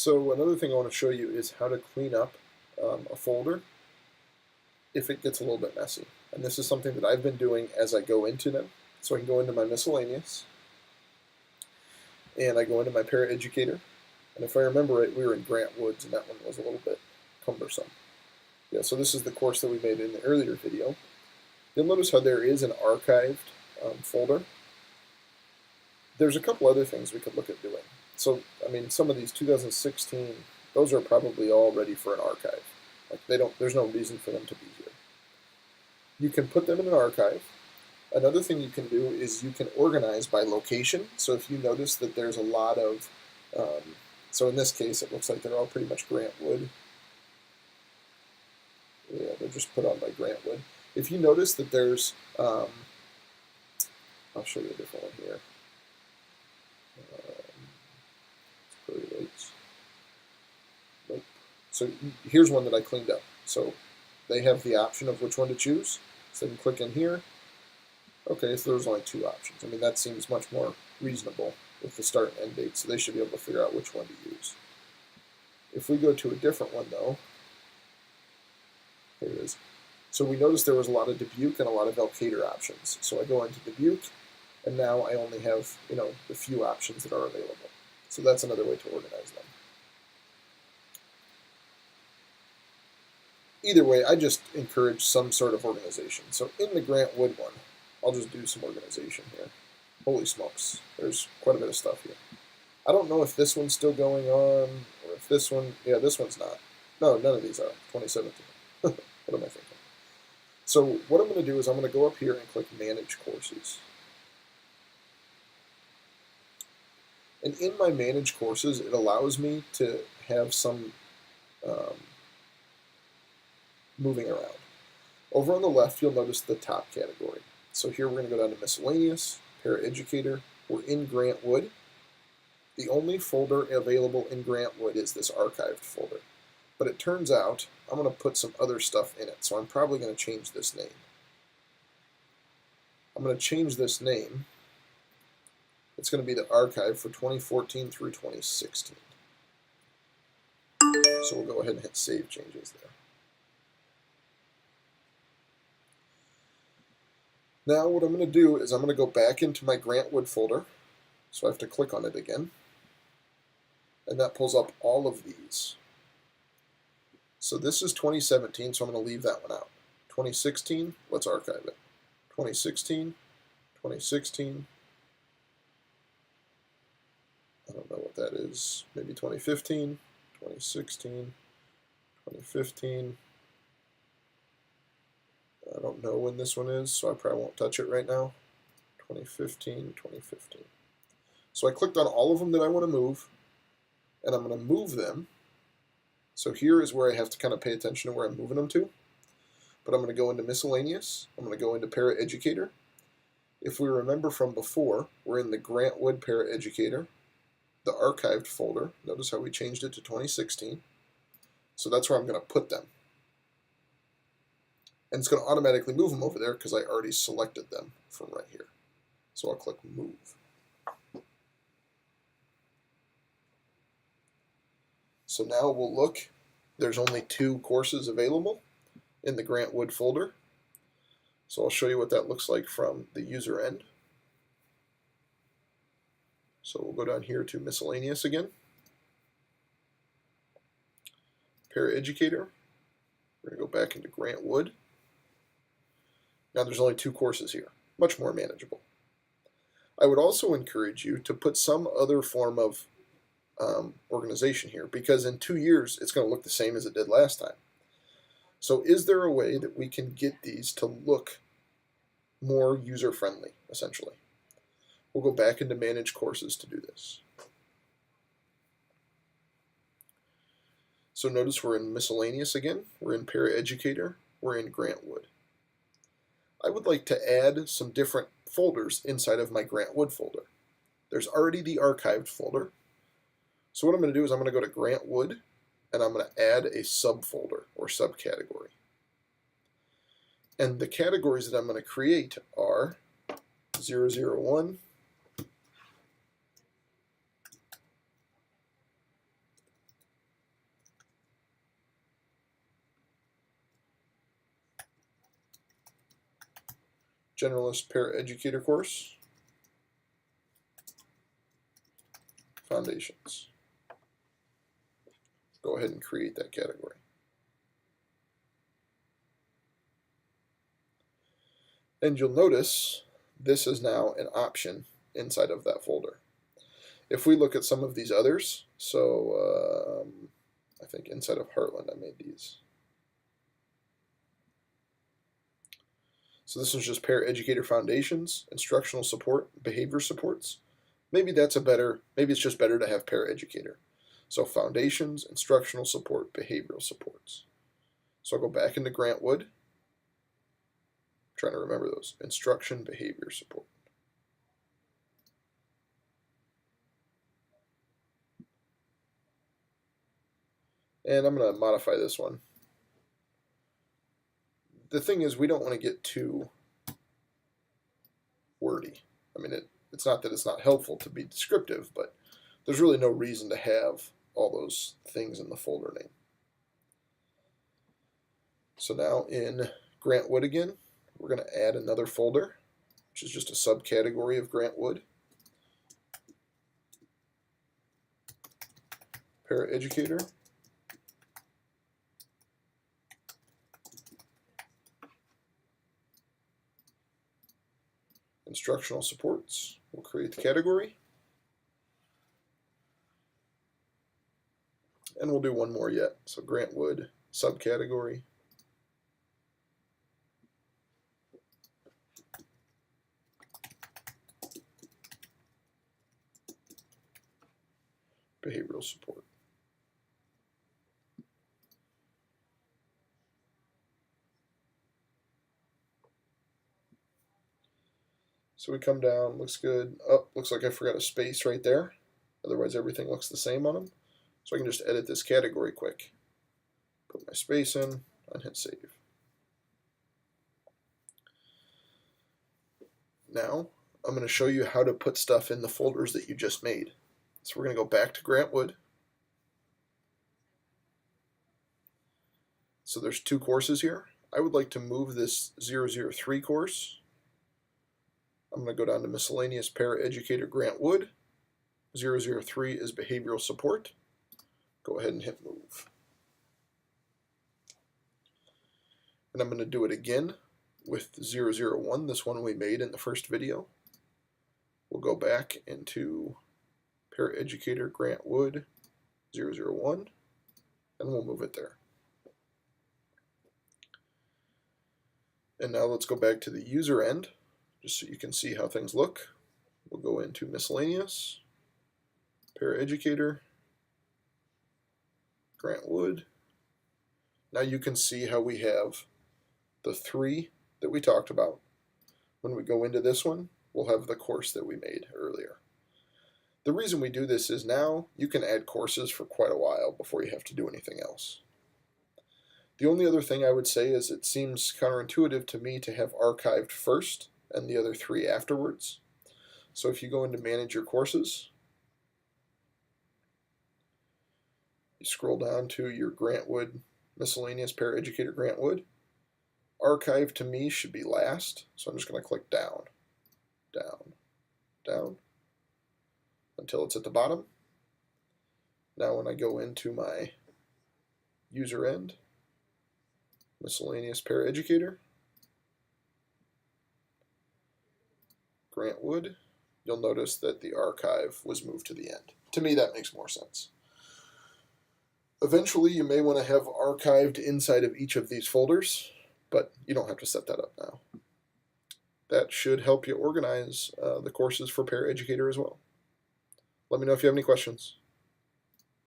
So another thing I want to show you is how to clean up a folder if it gets a little bit messy. And this is something that I've been doing as I go into them. So I can go into my miscellaneous, and I go into my paraeducator. And if I remember right, we were in Grant Woods, and that one was a little bit cumbersome. Yeah, so this is the course that we made in the earlier video. You'll notice how there is an archived folder. There's a couple other things we could look at doing. So, I mean, some of these 2016, those are probably all ready for an archive. Like there's no reason for them to be here. You can put them in an archive. Another thing you can do is you can organize by location. So if you notice that there's a lot of, so in this case, it looks like they're all pretty much Grant Wood. Yeah, they're just put on by Grant Wood. If you notice that there's, I'll show you a different one here. Nope. So here's one that I cleaned up. So they have the option of which one to choose. So you can click in here. Okay, so there's only two options. I mean, that seems much more reasonable with the start and end date, so they should be able to figure out which one to use. If we go to a different one, though, there it is. So we noticed there was a lot of Dubuque and a lot of Elkader options. So I go into Dubuque, and now I only have, the few options that are available. So that's another way to organize them. Either way, I just encourage some sort of organization. So in the Grant Wood one, I'll just do some organization here. Holy smokes, there's quite a bit of stuff here. I don't know if this one's still going on, or if this one, yeah, this one's not. No, none of these are, 2017. What am I thinking? So what I'm going to do is I'm going to go up here and click Manage Courses. And in my Manage Courses, it allows me to have some moving around. Over on the left, you'll notice the top category. So here we're going to go down to Miscellaneous, Paraeducator. We're in Grant Wood. The only folder available in Grant Wood is this archived folder. But it turns out I'm going to put some other stuff in it, so I'm probably going to change this name. I'm going to change this name. It's going to be the archive for 2014 through 2016. So we'll go ahead and hit Save Changes there. Now what I'm going to do is I'm going to go back into my Grant Wood folder. So I have to click on it again. And that pulls up all of these. So this is 2017, so I'm going to leave that one out. 2016, let's archive it. 2016, 2016. I don't know what that is. Maybe 2015, 2016, 2015. I don't know when this one is, so I probably won't touch it right now. 2015, 2015. So I clicked on all of them that I want to move, and I'm going to move them. So here is where I have to kind of pay attention to where I'm moving them to. But I'm going to go into Miscellaneous. I'm going to go into Paraeducator. If we remember from before, we're in the Grant Wood Paraeducator, the archived folder. Notice how we changed it to 2016. So that's where I'm going to put them. And it's going to automatically move them over there because I already selected them from right here. So I'll click Move. So now we'll look. There's only 2 courses available in the Grant Wood folder. So I'll show you what that looks like from the user end. So we'll go down here to Miscellaneous again. Paraeducator. We're going to go back into Grant Wood. Now there's only 2 courses here, much more manageable. I would also encourage you to put some other form of organization here, because in 2 years it's going to look the same as it did last time. So is there a way that we can get these to look more user-friendly, essentially? We'll go back into Manage Courses to do this. So notice we're in Miscellaneous again, we're in Paraeducator, we're in Grant Wood. I would like to add some different folders inside of my Grant Wood folder. There's already the archived folder. So what I'm going to do is I'm going to go to Grant Wood, and I'm going to add a subfolder or subcategory. And the categories that I'm going to create are 001, Generalist Paraeducator course, Foundations. Go ahead and create that category. And you'll notice this is now an option inside of that folder. If we look at some of these others, so I think inside of Heartland I made these. So this is just Paraeducator Foundations, Instructional Support, Behavior Supports. Maybe it's just better to have Paraeducator. So Foundations, Instructional Support, Behavioral Supports. So I'll go back into Grant Wood. I'm trying to remember those. Instruction, Behavior Support. And I'm going to modify this one. The thing is, we don't want to get too wordy. I mean, it's not that it's not helpful to be descriptive, but there's really no reason to have all those things in the folder name. So now in Grant Wood again, we're going to add another folder, which is just a subcategory of Grant Wood. Paraeducator. Instructional supports. We'll create the category. And we'll do one more yet. So Grant Wood subcategory. Behavioral support. So we come down, looks good. Oh, looks like I forgot a space right there. Otherwise everything looks the same on them. So I can just edit this category quick. Put my space in and hit save. Now I'm going to show you how to put stuff in the folders that you just made. So we're going to go back to Grant Wood. So there's two courses here. I would like to move this 003 course. I'm going to go down to Miscellaneous Paraeducator Grant Wood. 003 is Behavioral Support. Go ahead and hit move. And I'm going to do it again with 001, this one we made in the first video. We'll go back into Paraeducator Grant Wood 001, and we'll move it there. And now let's go back to the user end, just so you can see how things look. We'll go into Miscellaneous, Paraeducator, Grant Wood. Now you can see how we have the three that we talked about. When we go into this one, we'll have the course that we made earlier. The reason we do this is now you can add courses for quite a while before you have to do anything else. The only other thing I would say is it seems counterintuitive to me to have archived first and the other three afterwards. So if you go into Manage Your Courses, you scroll down to your Grant Wood, Miscellaneous Paraeducator Grant Wood. Archive to me should be last, so I'm just going to click down, down, down, until it's at the bottom. Now when I go into my user end, Miscellaneous Paraeducator, Grant Wood, you'll notice that the archive was moved to the end. To me, that makes more sense. Eventually, you may want to have archived inside of each of these folders, but you don't have to set that up now. That should help you organize the courses for Paraeducator as well. Let me know if you have any questions.